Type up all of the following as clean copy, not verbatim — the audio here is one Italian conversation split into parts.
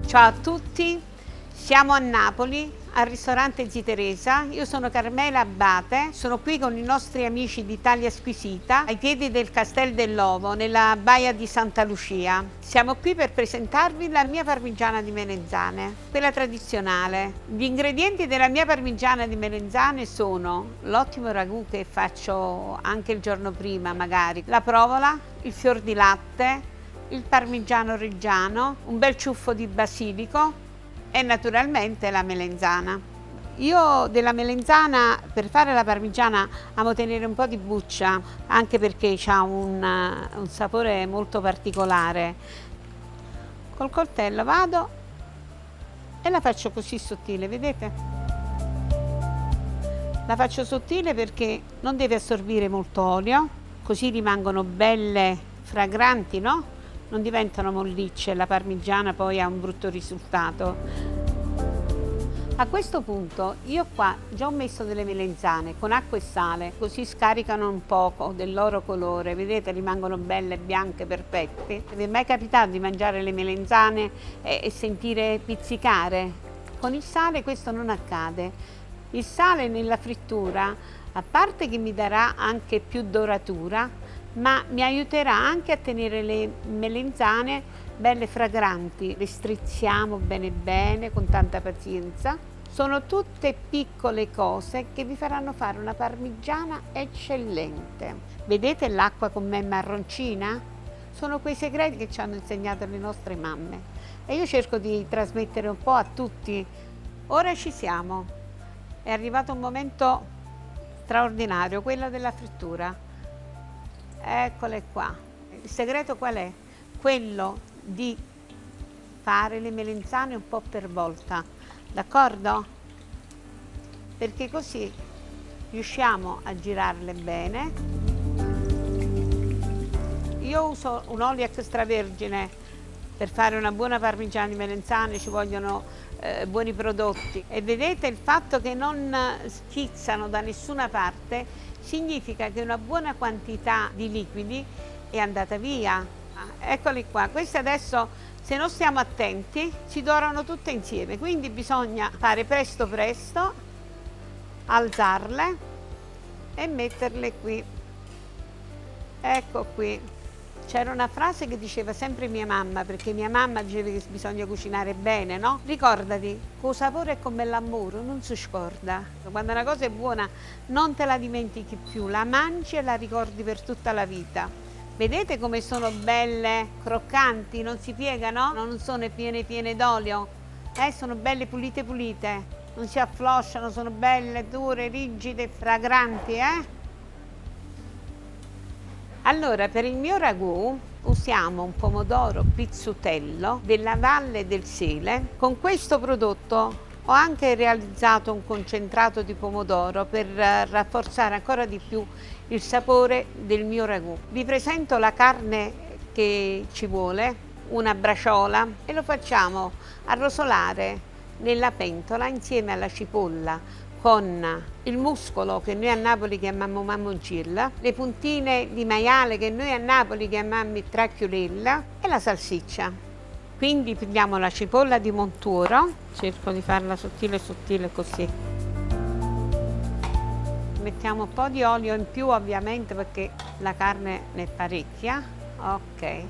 Ciao a tutti, siamo a Napoli al ristorante Zia Teresa. Io sono Carmela Abate, sono qui con i nostri amici di Italia Squisita ai piedi del Castel dell'Ovo nella baia di Santa Lucia. Siamo qui per presentarvi la mia parmigiana di melenzane, quella tradizionale. Gli ingredienti della mia parmigiana di melenzane sono l'ottimo ragù che faccio anche il giorno prima magari, la provola, il fior di latte, il parmigiano reggiano, un bel ciuffo di basilico e naturalmente la melenzana. Io della melenzana per fare la parmigiana amo tenere un po' di buccia, anche perché ha un sapore molto particolare. Col coltello vado e la faccio così sottile, vedete? La faccio sottile perché non deve assorbire molto olio, così rimangono belle fragranti, no? Non diventano mollicce, la parmigiana poi ha un brutto risultato. A questo punto io qua già ho messo delle melenzane con acqua e sale, così scaricano un poco del loro colore, vedete, rimangono belle, bianche, perfette. Vi è mai capitato di mangiare le melenzane e sentire pizzicare? Con il sale questo non accade. Il sale nella frittura, a parte che mi darà anche più doratura, ma mi aiuterà anche a tenere le melenzane belle fragranti. Le strizziamo bene bene con tanta pazienza. Sono tutte piccole cose che vi faranno fare una parmigiana eccellente. Vedete l'acqua com'è marroncina? Sono quei segreti che ci hanno insegnato le nostre mamme e io cerco di trasmettere un po' a tutti. Ora ci siamo, è arrivato un momento straordinario, quello della frittura. Eccole qua. Il segreto qual è? Quello di fare le melenzane un po' per volta, d'accordo? Perché così riusciamo a girarle bene. Io uso un olio extravergine per fare una buona parmigiana di melenzane, ci vogliono buoni prodotti e vedete il fatto che non schizzano da nessuna parte significa che una buona quantità di liquidi è andata via. Eccoli qua, queste adesso se non stiamo attenti si dorano tutte insieme, quindi bisogna fare presto presto, alzarle e metterle qui. Ecco qui. C'era una frase che diceva sempre mia mamma, perché mia mamma diceva che bisogna cucinare bene, no? Ricordati, con sapore e con bell'amore non si scorda. Quando una cosa è buona non te la dimentichi più, la mangi e la ricordi per tutta la vita. Vedete come sono belle, croccanti, non si piegano? Non sono piene d'olio, sono belle pulite, non si afflosciano, sono belle, dure, rigide, fragranti, Allora, per il mio ragù usiamo un pomodoro pizzutello della Valle del Sele. Con questo prodotto ho anche realizzato un concentrato di pomodoro per rafforzare ancora di più il sapore del mio ragù. Vi presento la carne che ci vuole, una braciola, e lo facciamo arrosolare nella pentola insieme alla cipolla, con il muscolo che noi a Napoli chiamiamo mammoncilla, le puntine di maiale che noi a Napoli chiamiamo tracchiolella e la salsiccia. Quindi prendiamo la cipolla di Monturo, cerco di farla sottile così. Mettiamo un po' di olio in più ovviamente perché la carne ne è parecchia. Ok,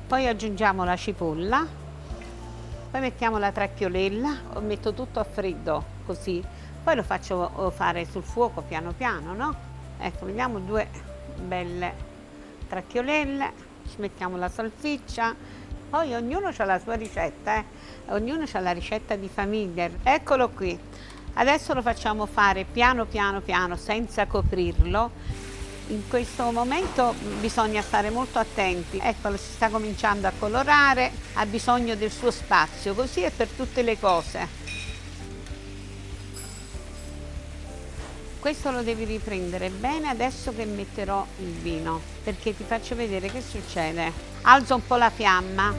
poi aggiungiamo la cipolla, poi mettiamo la tracchiolella, metto tutto a freddo così. Poi lo faccio fare sul fuoco piano piano, no? Ecco, vediamo due belle tracchiolelle, ci mettiamo la salsiccia, poi ognuno ha la sua ricetta, ognuno ha la ricetta di famiglia. Eccolo qui, adesso lo facciamo fare piano senza coprirlo. In questo momento bisogna stare molto attenti, eccolo, si sta cominciando a colorare, ha bisogno del suo spazio, così è per tutte le cose. Questo lo devi riprendere bene adesso che metterò il vino, perché ti faccio vedere che succede. Alzo un po' la fiamma.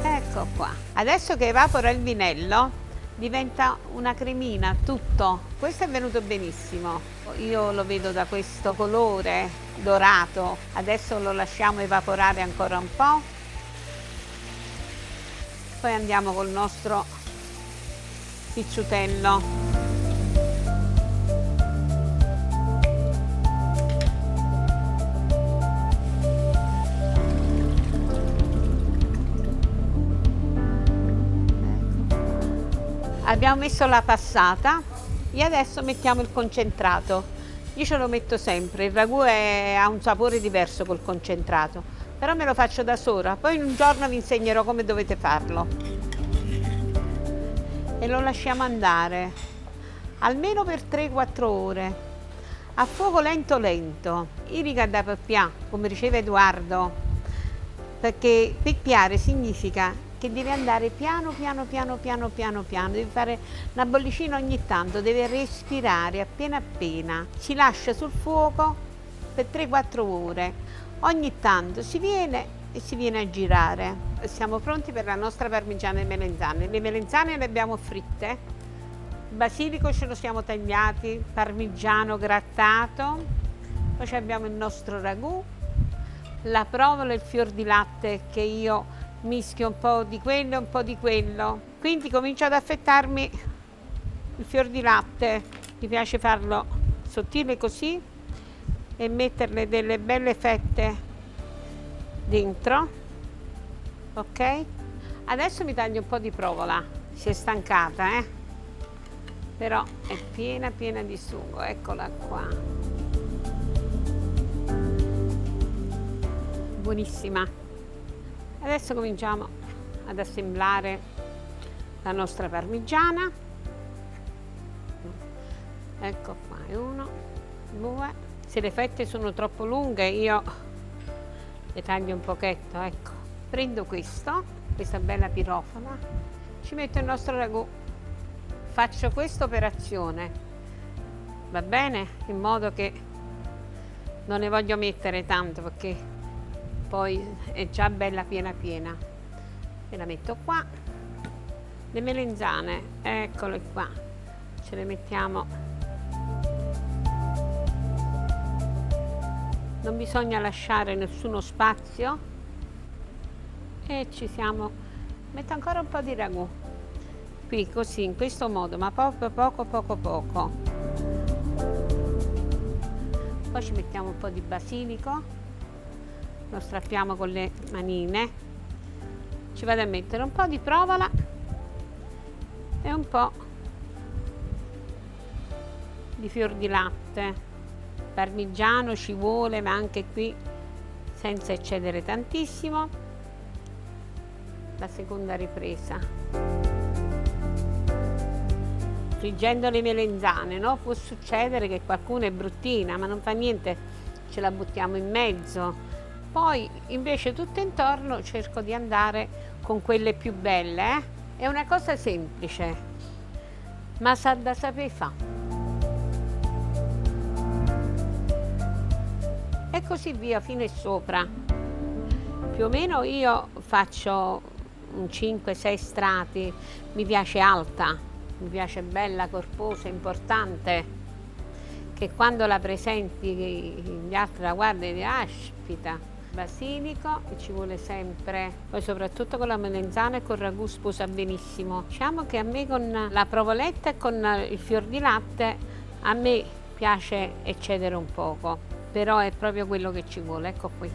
Ecco qua. Adesso che evapora il vinello, diventa una cremina tutto. Questo è venuto benissimo, io lo vedo da questo colore dorato. Adesso lo lasciamo evaporare ancora un po', poi andiamo col nostro pizzutello. Abbiamo messo la passata e adesso mettiamo il concentrato. Io ce lo metto sempre, il ragù ha un sapore diverso col concentrato, però me lo faccio da sola, poi un giorno vi insegnerò come dovete farlo. E lo lasciamo andare almeno per 3-4 ore a fuoco lento lento. Irriga da peppià, come diceva Edoardo, perché peppiare significa che deve andare piano piano, deve fare una bollicina ogni tanto, deve respirare appena appena. Si lascia sul fuoco per 3-4 ore, ogni tanto si viene e si viene a girare. Siamo pronti per la nostra parmigiana e melenzane. Le melenzane le abbiamo fritte, il basilico ce lo siamo tagliati, parmigiano grattato, poi abbiamo il nostro ragù, la provola e il fior di latte che io mischio un po' di quello e un po' di quello. Quindi comincio ad affettarmi il fior di latte, mi piace farlo sottile così e metterle delle belle fette dentro. Ok? Adesso mi taglio un po' di provola, si è stancata, però è piena di sugo, eccola qua, buonissima. Adesso cominciamo ad assemblare la nostra parmigiana. Ecco qua, 1, 2. Se le fette sono troppo lunghe io le taglio un pochetto, ecco. Prendo questa bella pirofana, ci metto il nostro ragù, faccio questa operazione, va bene? In modo che non ne voglio mettere tanto perché poi è già bella piena e la metto qua. Le melenzane, eccole qua, ce le mettiamo, non bisogna lasciare nessuno spazio e ci siamo. Metto ancora un po' di ragù qui così, in questo modo, ma poco. Poi ci mettiamo un po' di basilico, lo strappiamo con le manine, ci vado a mettere un po' di provola e un po' di fior di latte. Parmigiano ci vuole, ma anche qui senza eccedere tantissimo. La seconda ripresa, friggendo le melenzane, no? Può succedere che qualcuno è bruttina, ma non fa niente, ce la buttiamo in mezzo. Poi invece tutto intorno cerco di andare con quelle più belle. È una cosa semplice, ma sa da sapere fa. E così via fino e sopra. Più o meno io faccio un 5-6 strati, mi piace alta, mi piace bella, corposa, importante, che quando la presenti gli altri la guardano e dicono aspita. Basilico, che ci vuole sempre, poi soprattutto con la melenzana e col ragù sposa benissimo. Diciamo che a me con la provoletta e con il fior di latte a me piace eccedere un poco, però è proprio quello che ci vuole. Ecco qui.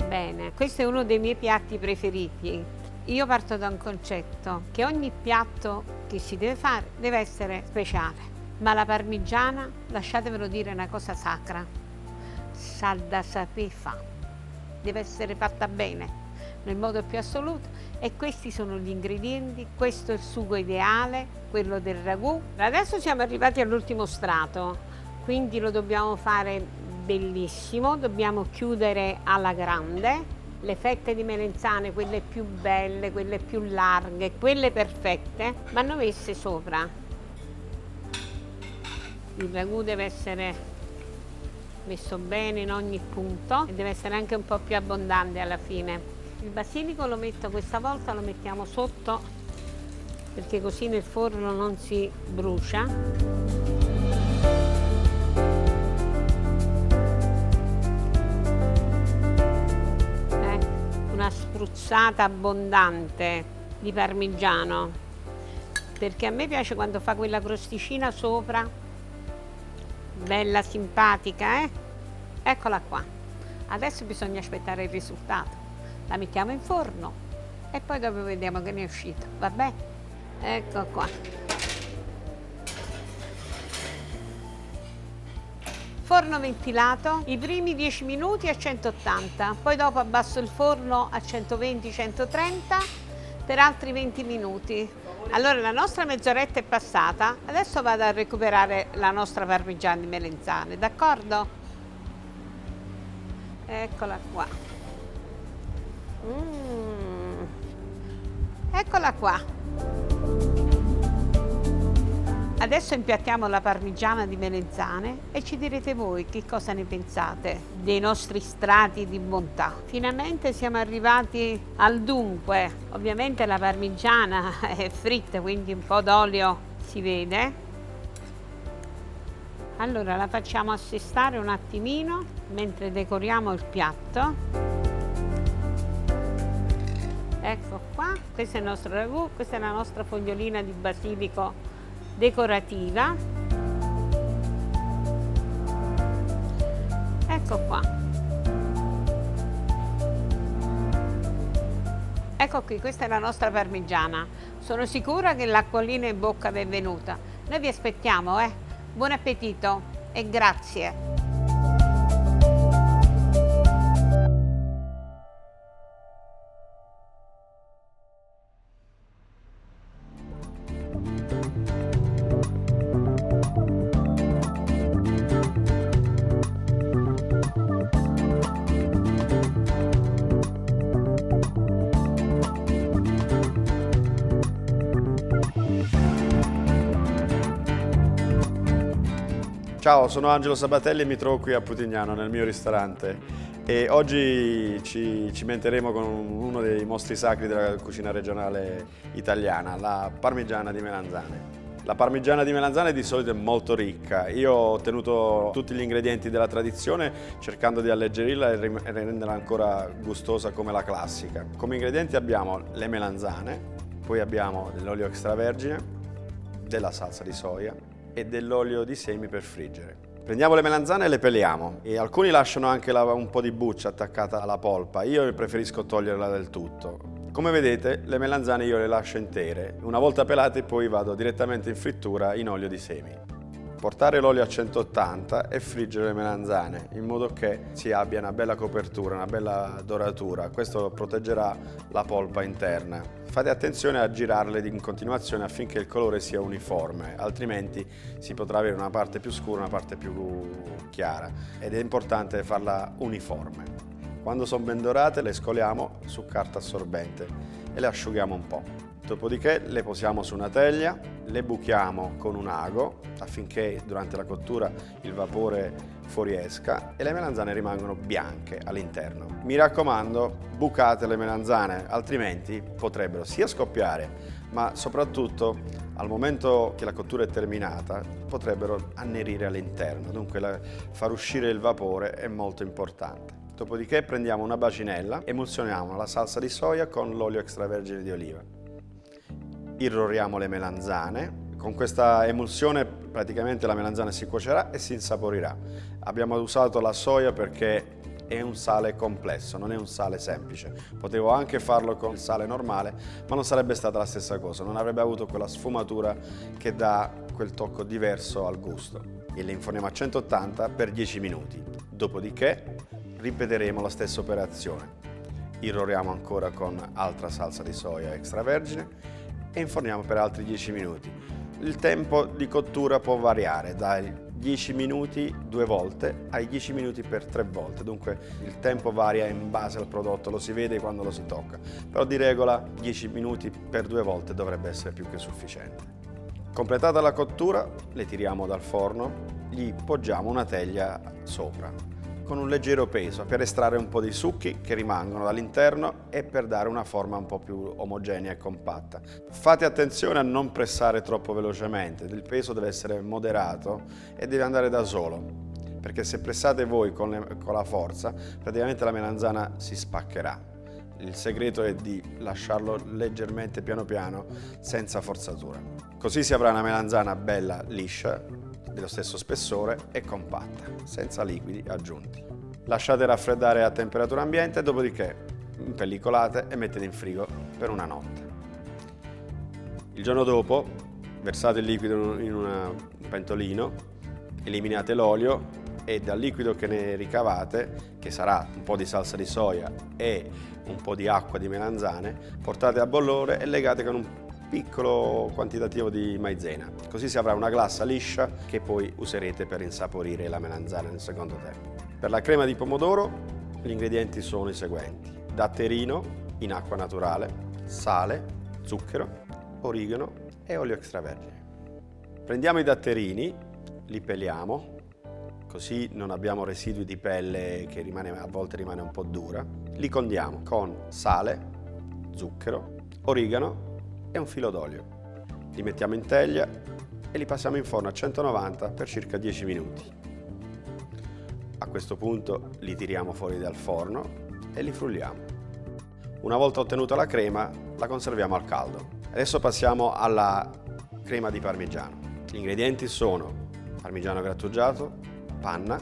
Bene, questo è uno dei miei piatti preferiti. Io parto da un concetto che ogni piatto che si deve fare deve essere speciale. Ma la parmigiana, lasciatemelo dire, è una cosa sacra, sa da sapere fa, deve essere fatta bene, nel modo più assoluto, e questi sono gli ingredienti, questo è il sugo ideale, quello del ragù. Adesso siamo arrivati all'ultimo strato, quindi lo dobbiamo fare bellissimo, dobbiamo chiudere alla grande, le fette di melenzane, quelle più belle, quelle più larghe, quelle perfette, vanno messe sopra. Il ragù deve essere messo bene in ogni punto e deve essere anche un po' più abbondante alla fine. Il basilico lo metto questa volta, lo mettiamo sotto perché così nel forno non si brucia. Una spruzzata abbondante di parmigiano, perché a me piace quando fa quella crosticina sopra, bella simpatica, Eccola qua. Adesso bisogna aspettare il risultato. La mettiamo in forno e poi dopo vediamo che ne è uscito, vabbè? Ecco qua. Forno ventilato, i primi 10 minuti a 180, poi dopo abbasso il forno a 120-130 per altri 20 minuti. Allora la nostra mezz'oretta è passata, adesso vado a recuperare la nostra parmigiana di melanzane, d'accordo? Eccola qua. Eccola qua. Adesso impiattiamo la parmigiana di melanzane e ci direte voi che cosa ne pensate dei nostri strati di bontà. Finalmente siamo arrivati al dunque. Ovviamente la parmigiana è fritta, quindi un po' d'olio si vede. Allora la facciamo assestare un attimino mentre decoriamo il piatto. Ecco qua, questo è il nostro ragù, questa è la nostra fogliolina di basilico decorativa. Ecco qua. Ecco qui, questa è la nostra parmigiana. Sono sicura che l'acquolina in bocca vi è venuta. Noi vi aspettiamo, Buon appetito e grazie. Ciao, sono Angelo Sabatelli e mi trovo qui a Putignano nel mio ristorante e oggi ci cimenteremo con uno dei mostri sacri della cucina regionale italiana, la parmigiana di melanzane. La parmigiana di melanzane di solito è molto ricca, io ho ottenuto tutti gli ingredienti della tradizione cercando di alleggerirla e renderla ancora gustosa come la classica. Come ingredienti abbiamo le melanzane, poi abbiamo dell'olio extravergine, della salsa di soia e dell'olio di semi per friggere. Prendiamo le melanzane e le peliamo e alcuni lasciano anche un po' di buccia attaccata alla polpa, io preferisco toglierla del tutto. Come vedete le melanzane io le lascio intere, una volta pelate poi vado direttamente in frittura in olio di semi. Portare l'olio a 180 e friggere le melanzane in modo che si abbia una bella copertura, una bella doratura, questo proteggerà la polpa interna. Fate attenzione a girarle in continuazione affinché il colore sia uniforme, altrimenti si potrà avere una parte più scura e una parte più chiara ed è importante farla uniforme. Quando sono ben dorate le scoliamo su carta assorbente e le asciughiamo un po'. Dopodiché le posiamo su una teglia, le buchiamo con un ago affinché durante la cottura il vapore fuoriesca e le melanzane rimangono bianche all'interno. Mi raccomando, bucate le melanzane, altrimenti potrebbero sia scoppiare, ma soprattutto al momento che la cottura è terminata potrebbero annerire all'interno, dunque far uscire il vapore è molto importante. Dopodiché prendiamo una bacinella, emulsioniamo la salsa di soia con l'olio extravergine di oliva. Irroriamo le melanzane, con questa emulsione praticamente la melanzana si cuocerà e si insaporirà. Abbiamo usato la soia perché è un sale complesso, non è un sale semplice. Potevo anche farlo con il sale normale, ma non sarebbe stata la stessa cosa, non avrebbe avuto quella sfumatura che dà quel tocco diverso al gusto. E le inforniamo a 180 per 10 minuti, dopodiché ripeteremo la stessa operazione. Irroriamo ancora con altra salsa di soia extravergine e inforniamo per altri 10 minuti. Il tempo di cottura può variare dai 10 minuti 2 volte ai 10 minuti per 3 volte, dunque il tempo varia in base al prodotto, lo si vede quando lo si tocca, però di regola 10 minuti per 2 volte dovrebbe essere più che sufficiente. Completata la cottura, le tiriamo dal forno, gli poggiamo una teglia sopra. con un leggero peso per estrarre un po' di succhi che rimangono dall'interno e per dare una forma un po' più omogenea e compatta. Fate attenzione a non pressare troppo velocemente, il peso deve essere moderato e deve andare da solo, perché se pressate voi con la forza, praticamente la melanzana si spaccherà. Il segreto è di lasciarlo leggermente piano piano, senza forzatura. Così si avrà una melanzana bella liscia, dello stesso spessore e compatta, senza liquidi aggiunti. Lasciate raffreddare a temperatura ambiente, dopodiché impellicolate e mettete in frigo per una notte. Il giorno dopo versate il liquido in un pentolino, eliminate l'olio e dal liquido che ne ricavate, che sarà un po' di salsa di soia e un po' di acqua di melanzane, portate a bollore e legate con un piccolo quantitativo di maizena. Così si avrà una glassa liscia che poi userete per insaporire la melanzana nel secondo tempo. Per la crema di pomodoro gli ingredienti sono i seguenti: datterino in acqua naturale, sale, zucchero, origano e olio extravergine. Prendiamo i datterini, li peliamo, così non abbiamo residui di pelle che a volte rimane un po' dura. Li condiamo con sale, zucchero, origano e un filo d'olio. Li mettiamo in teglia e li passiamo in forno a 190 per circa 10 minuti. A questo punto li tiriamo fuori dal forno e li frulliamo. Una volta ottenuta la crema, la conserviamo al caldo. Adesso passiamo alla crema di parmigiano. Gli ingredienti sono parmigiano grattugiato, panna,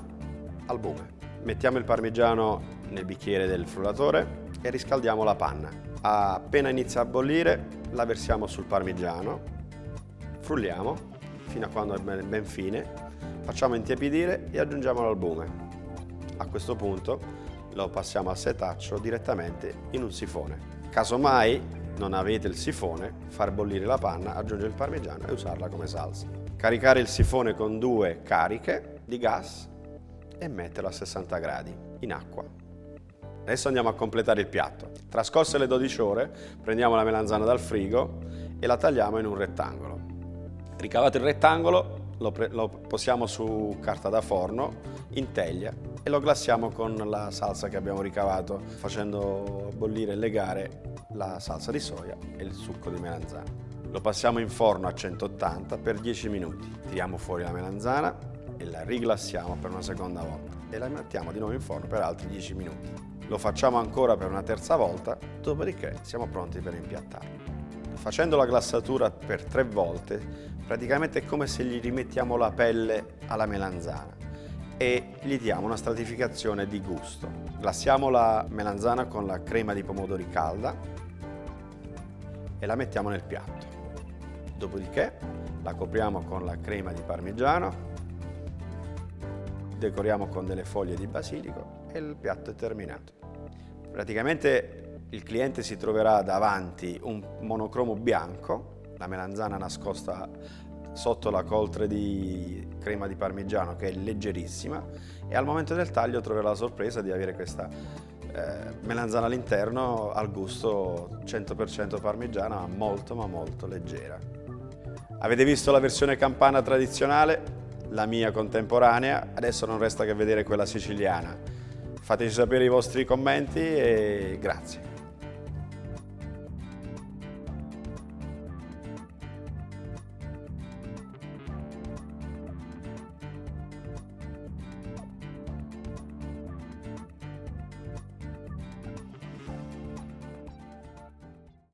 albume. Mettiamo il parmigiano nel bicchiere del frullatore e riscaldiamo la panna. Appena inizia a bollire, la versiamo sul parmigiano, frulliamo fino a quando è ben fine, facciamo intiepidire e aggiungiamo l'albume. A questo punto lo passiamo al setaccio direttamente in un sifone. Casomai non avete il sifone, far bollire la panna, aggiungere il parmigiano e usarla come salsa. Caricare il sifone con 2 cariche di gas e metterlo a 60 gradi in acqua. Adesso andiamo a completare il piatto. Trascorse le 12 ore, prendiamo la melanzana dal frigo e la tagliamo in un rettangolo. Ricavato il rettangolo, lo posiamo su carta da forno in teglia e lo glassiamo con la salsa che abbiamo ricavato, facendo bollire e legare la salsa di soia e il succo di melanzana. Lo passiamo in forno a 180 per 10 minuti. Tiriamo fuori la melanzana e la riglassiamo per una seconda volta e la mettiamo di nuovo in forno per altri 10 minuti. Lo facciamo ancora per una terza volta, dopodiché siamo pronti per impiattarlo. Facendo la glassatura per 3 volte, praticamente è come se gli rimettiamo la pelle alla melanzana e gli diamo una stratificazione di gusto. Glassiamo la melanzana con la crema di pomodori calda e la mettiamo nel piatto. Dopodiché la copriamo con la crema di parmigiano, decoriamo con delle foglie di basilico e il piatto è terminato. Praticamente il cliente si troverà davanti un monocromo bianco, la melanzana nascosta sotto la coltre di crema di parmigiano che è leggerissima, e al momento del taglio troverà la sorpresa di avere questa melanzana all'interno al gusto 100% parmigiana, ma molto leggera. Avete visto la versione campana tradizionale, la mia contemporanea, adesso non resta che vedere quella siciliana. Fateci sapere i vostri commenti e grazie.